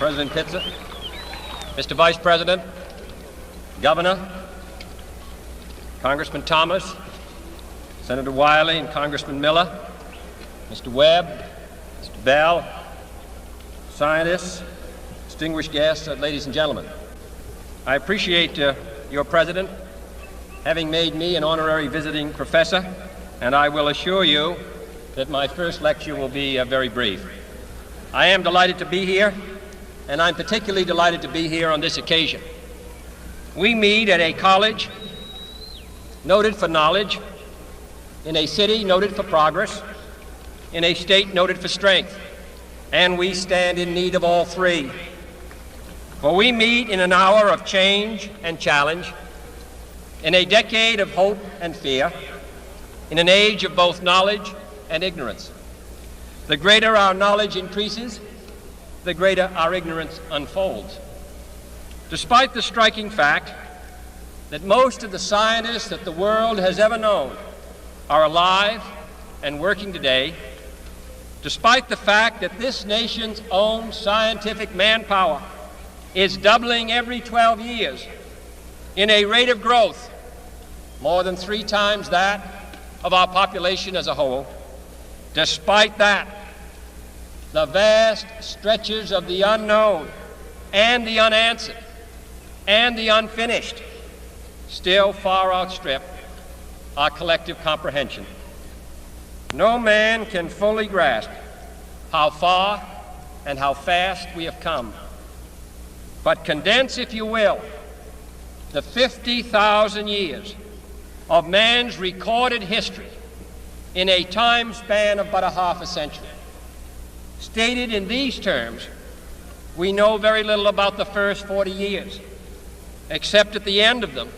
President Pitzer, Mr. Vice President, Governor, Congressman Thomas, Senator Wiley and Congressman Miller, Mr. Webb, Mr. Bell, scientists, distinguished guests, ladies and gentlemen. I appreciate your President having made me an honorary visiting professor, and I will assure you that my first lecture will be very brief. I am delighted to be here, and I'm particularly delighted to be here on this occasion. We meet at a college noted for knowledge, in a city noted for progress, in a state noted for strength, and we stand in need of all three. For we meet in an hour of change and challenge, in a decade of hope and fear, in an age of both knowledge and ignorance. The greater our knowledge increases, the greater our ignorance unfolds. Despite the striking fact that most of the scientists that the world has ever known are alive and working today, despite the fact that this nation's own scientific manpower is doubling every 12 years in a rate of growth more than 3 times that of our population as a whole, despite that, the vast stretches of the unknown and the unanswered and the unfinished still far outstrip our collective comprehension. No man can fully grasp how far and how fast we have come. But condense, if you will, the 50,000 years of man's recorded history in a time span of but a half a century. Stated in these terms, we know very little about the first 40 years, except at the end of them,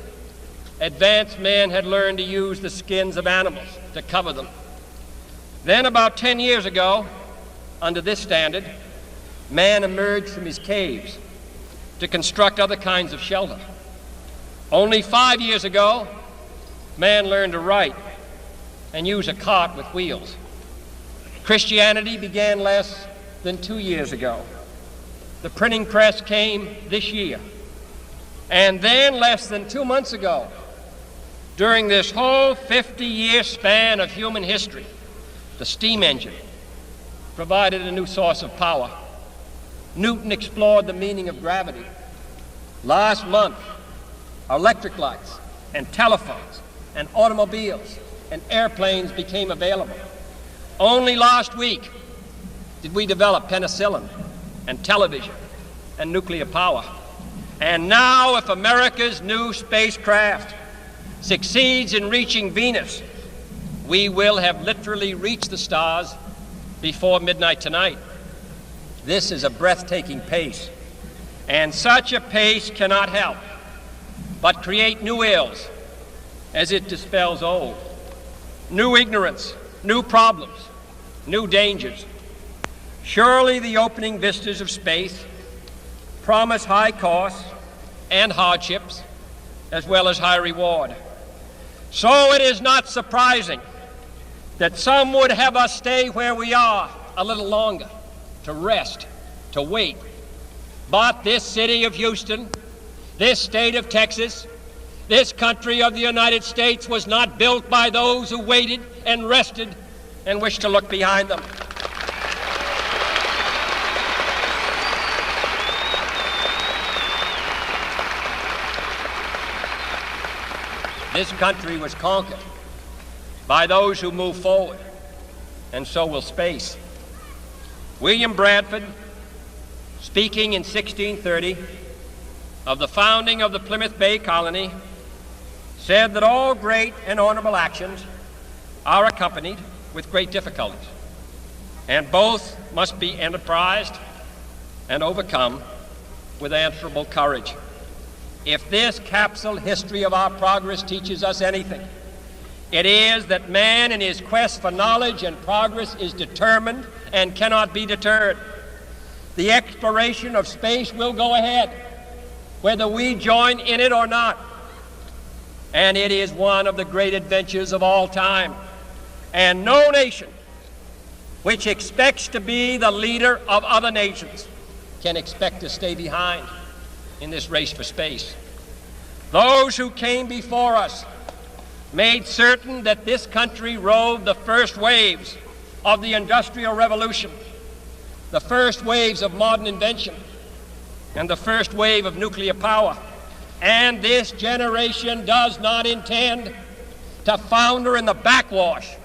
advanced man had learned to use the skins of animals to cover them. Then about 10 years ago, under this standard, man emerged from his caves to construct other kinds of shelter. Only 5 years ago, man learned to write and use a cart with wheels. Christianity began less than 2 years ago. The printing press came this year. And then less than 2 months ago, during this whole 50-year span of human history, the steam engine provided a new source of power. Newton explored the meaning of gravity. Last month, electric lights and telephones and automobiles and airplanes became available. Only last week did we develop penicillin and television and nuclear power. And now, if America's new spacecraft succeeds in reaching Venus, we will have literally reached the stars before midnight tonight. This is a breathtaking pace, and such a pace cannot help but create new ills as it dispels old. New ignorance, new problems, new dangers. Surely the opening vistas of space promise high costs and hardships, as well as high reward. So it is not surprising that some would have us stay where we are a little longer, to rest, to wait. But this city of Houston, this state of Texas, this country of the United States was not built by those who waited and rested and wished to look behind them. This country was conquered by those who move forward, and so will space. William Bradford, speaking in 1630 of the founding of the Plymouth Bay Colony, said that all great and honorable actions are accompanied with great difficulties, and both must be enterprised and overcome with answerable courage. If this capsule history of our progress teaches us anything, it is that man in his quest for knowledge and progress is determined and cannot be deterred. The exploration of space will go ahead, whether we join in it or not. And it is one of the great adventures of all time. And no nation which expects to be the leader of other nations can expect to stay behind in this race for space. Those who came before us made certain that this country rode the first waves of the Industrial Revolution, the first waves of modern invention, and the first wave of nuclear power. And this generation does not intend to founder in the backwash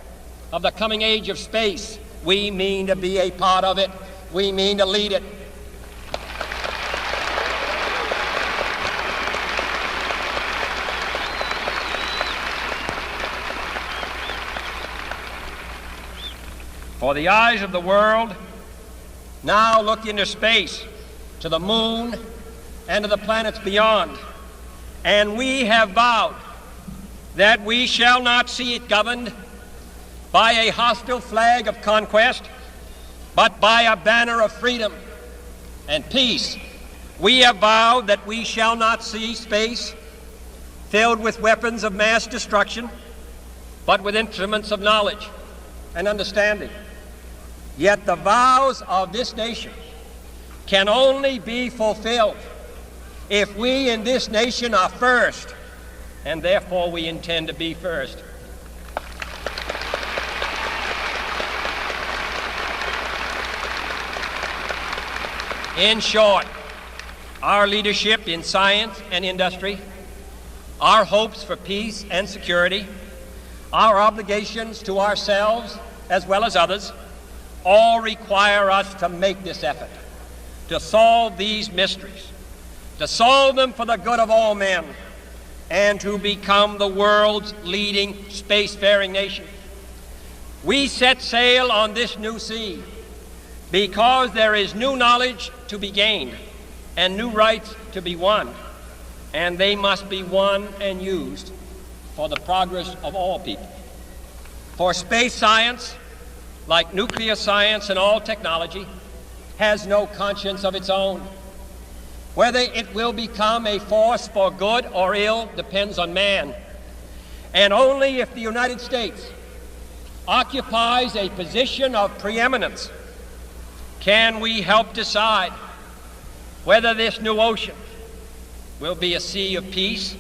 of the coming age of space. We mean to be a part of it. We mean to lead it. For the eyes of the world now look into space, to the moon and to the planets beyond. And we have vowed that we shall not see it governed by a hostile flag of conquest, but by a banner of freedom and peace. We have vowed that we shall not see space filled with weapons of mass destruction, but with instruments of knowledge and understanding. Yet the vows of this nation can only be fulfilled if we in this nation are first, and therefore we intend to be first. In short, our leadership in science and industry, our hopes for peace and security, our obligations to ourselves as well as others, all require us to make this effort, to solve these mysteries, to solve them for the good of all men, and to become the world's leading spacefaring nation. We set sail on this new sea because there is new knowledge to be gained and new rights to be won, and they must be won and used for the progress of all people. For space science, like nuclear science and all technology, has no conscience of its own. Whether it will become a force for good or ill depends on man. And only if the United States occupies a position of preeminence can we help decide whether this new ocean will be a sea of peace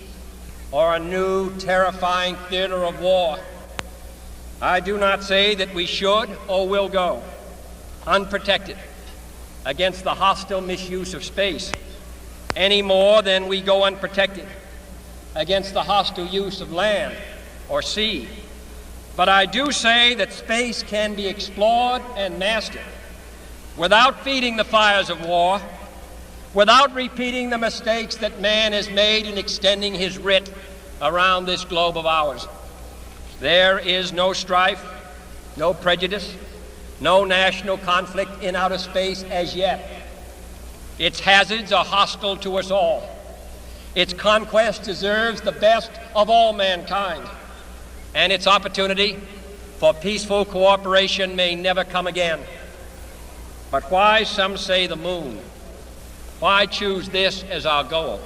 or a new terrifying theater of war. I do not say that we should or will go unprotected against the hostile misuse of space any more than we go unprotected against the hostile use of land or sea. But I do say that space can be explored and mastered without feeding the fires of war, without repeating the mistakes that man has made in extending his writ around this globe of ours. There is no strife, no prejudice, no national conflict in outer space as yet. Its hazards are hostile to us all. Its conquest deserves the best of all mankind, and its opportunity for peaceful cooperation may never come again. But why, some say, the moon? Why choose this as our goal?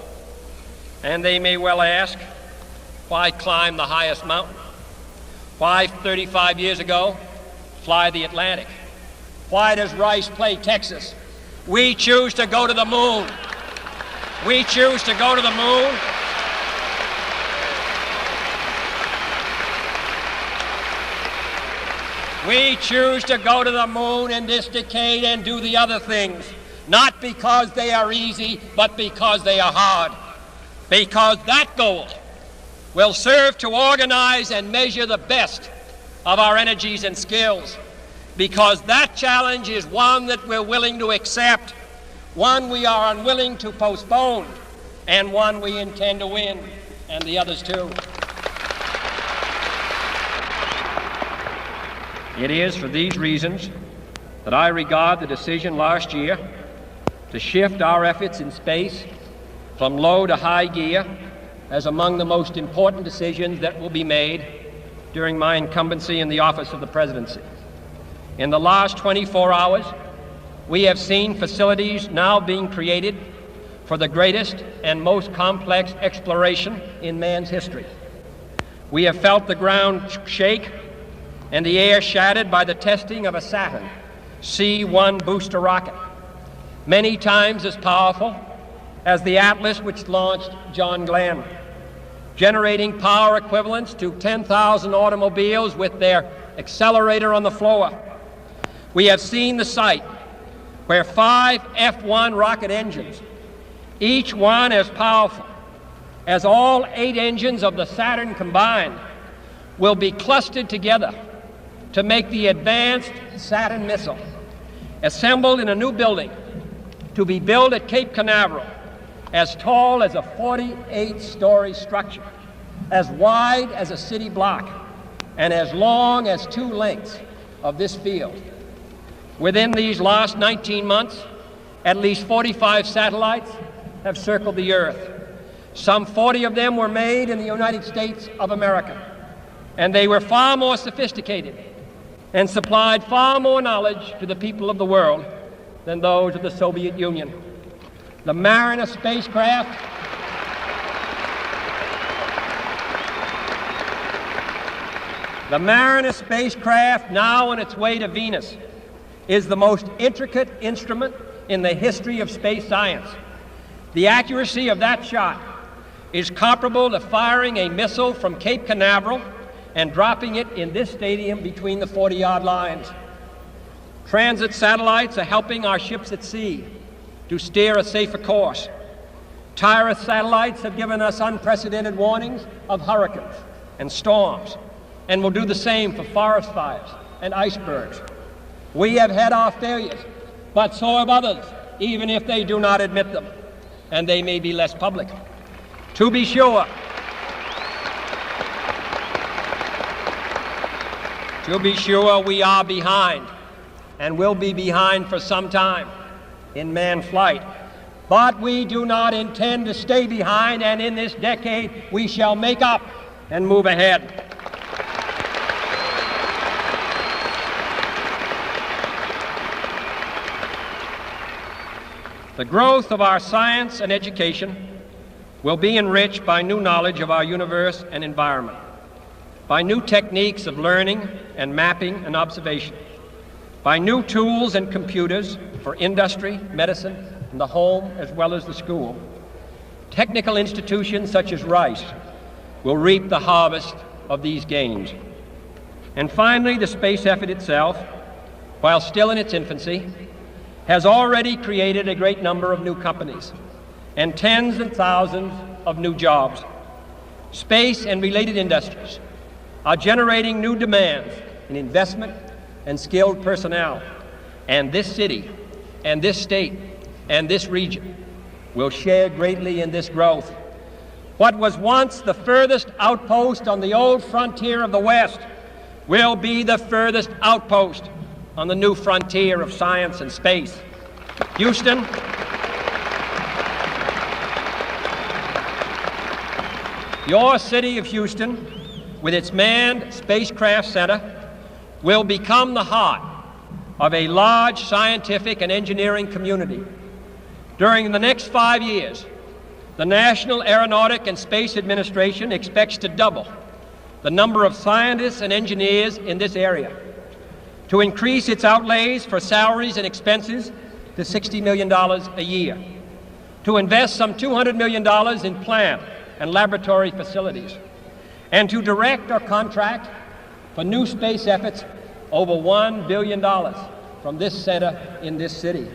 And they may well ask, why climb the highest mountain? Why, 35 years ago, fly the Atlantic? Why does Rice play Texas? We choose to go to the moon. We choose to go to the moon. We choose to go to the moon in this decade and do the other things, not because they are easy, but because they are hard. Because that goal will serve to organize and measure the best of our energies and skills. Because that challenge is one that we're willing to accept, one we are unwilling to postpone, and one we intend to win, and the others too. It is for these reasons that I regard the decision last year to shift our efforts in space from low to high gear as among the most important decisions that will be made during my incumbency in the office of the presidency. In the last 24 hours, we have seen facilities now being created for the greatest and most complex exploration in man's history. We have felt the ground shake and the air shattered by the testing of a Saturn C-1 booster rocket. many times as powerful as the Atlas which launched John Glenn, generating power equivalents to 10,000 automobiles with their accelerator on the floor. We have seen the site where 5 F-1 rocket engines, each one as powerful as all 8 engines of the Saturn combined, will be clustered together to make the advanced Saturn missile, assembled in a new building to be built at Cape Canaveral, as tall as a 48-story structure, as wide as a city block, and as long as 2 lengths of this field. Within these last 19 months, at least 45 satellites have circled the Earth. Some 40 of them were made in the United States of America, and they were far more sophisticated and supplied far more knowledge to the people of the world than those of the Soviet Union. The Manned spacecraft now on its way to Venus is the most intricate instrument in the history of space science. The accuracy of that shot is comparable to firing a missile from Cape Canaveral and dropping it in this stadium between the 40-yard lines. Transit satellites are helping our ships at sea to steer a safer course. Tireless satellites have given us unprecedented warnings of hurricanes and storms, and will do the same for forest fires and icebergs. We have had our failures, but so have others, even if they do not admit them, and they may be less public. To be sure, we are behind, and will be behind for some time, in manned flight. But we do not intend to stay behind, and in this decade we shall make up and move ahead. The growth of our science and education will be enriched by new knowledge of our universe and environment, by new techniques of learning and mapping and observation, by new tools and computers for industry, medicine, and the home as well as the school. Technical institutions such as Rice will reap the harvest of these gains. And finally, the space effort itself, while still in its infancy, has already created a great number of new companies and tens and thousands of new jobs. Space and related industries are generating new demands in investment and skilled personnel, and this city and this state and this region will share greatly in this growth. What was once the furthest outpost on the old frontier of the West will be the furthest outpost on the new frontier of science and space. Houston, your city of Houston, with its Manned Spacecraft Center, will become the heart of a large scientific and engineering community. During the next 5 years, the National Aeronautic and Space Administration expects to double the number of scientists and engineers in this area, to increase its outlays for salaries and expenses to $60 million a year, to invest some $200 million in plant and laboratory facilities, and to direct or contract for new space efforts over $1 billion from this center in this city.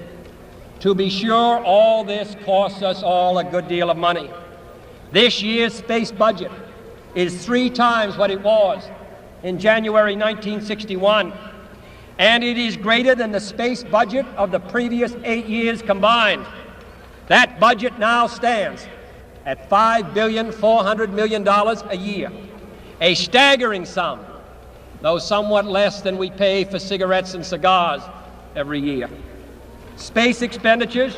To be sure, all this costs us all a good deal of money. This year's space budget is 3 times what it was in January 1961, and it is greater than the space budget of the previous 8 years combined. That budget now stands at $5.4 billion a year, a staggering sum, though somewhat less than we pay for cigarettes and cigars every year. Space expenditures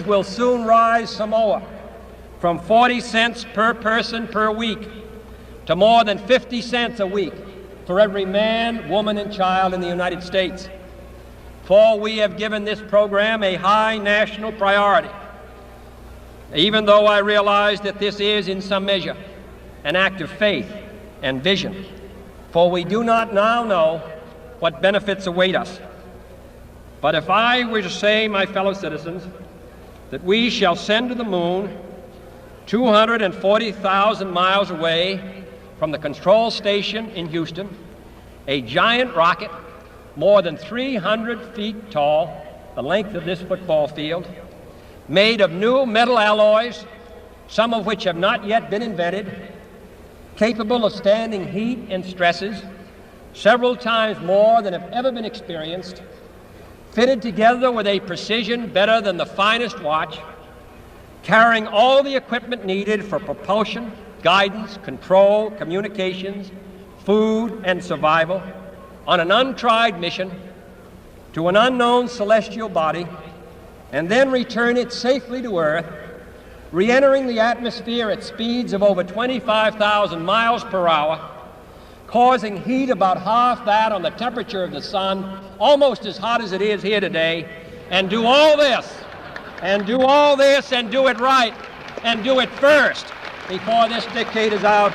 will soon rise some more, from 40 cents per person per week to more than 50 cents a week for every man, woman, and child in the United States. For we have given this program a high national priority, even though I realize that this is, in some measure, an act of faith and vision. for we do not now know what benefits await us. But if I were to say, my fellow citizens, that we shall send to the moon 240,000 miles away from the control station in Houston, a giant rocket more than 300 feet tall, the length of this football field, made of new metal alloys, some of which have not yet been invented, capable of standing heat and stresses several times more than have ever been experienced, fitted together with a precision better than the finest watch, carrying all the equipment needed for propulsion, guidance, control, communications, food, and survival, on an untried mission to an unknown celestial body, and then return it safely to Earth, re-entering the atmosphere at speeds of over 25,000 miles per hour, causing heat about half that on the temperature of the sun, almost as hot as it is here today, and do all this, and do it right, and do it first before this decade is out,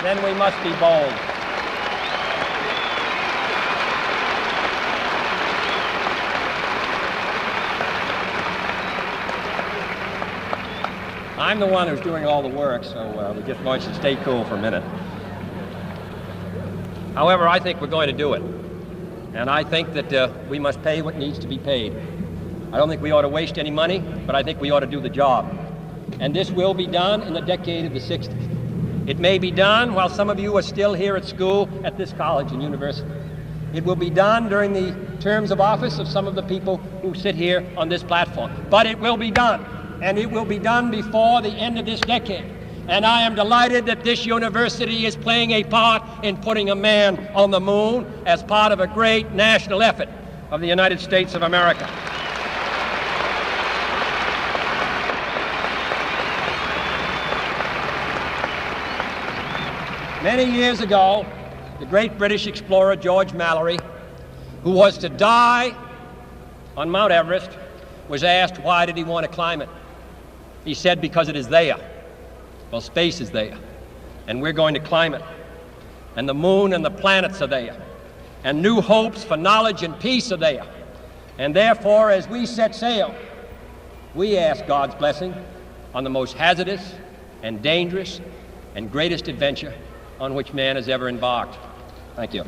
then we must be bold. I'm the one who's doing all the work, so we just want you to stay cool for a minute. However, I think we're going to do it. And I think that we must pay what needs to be paid. I don't think we ought to waste any money, but I think we ought to do the job. And this will be done in the decade of the 60s. It may be done while some of you are still here at school at this college and university. It will be done during the terms of office of some of the people who sit here on this platform. But it will be done. And it will be done before the end of this decade. And I am delighted that this university is playing a part in putting a man on the moon as part of a great national effort of the United States of America. Many years ago, the great British explorer George Mallory, who was to die on Mount Everest, was asked why did he want to climb it. He said, because it is there. Well, space is there, and we're going to climb it. And the moon and the planets are there. And new hopes for knowledge and peace are there. And therefore, as we set sail, we ask God's blessing on the most hazardous and dangerous and greatest adventure on which man has ever embarked. Thank you.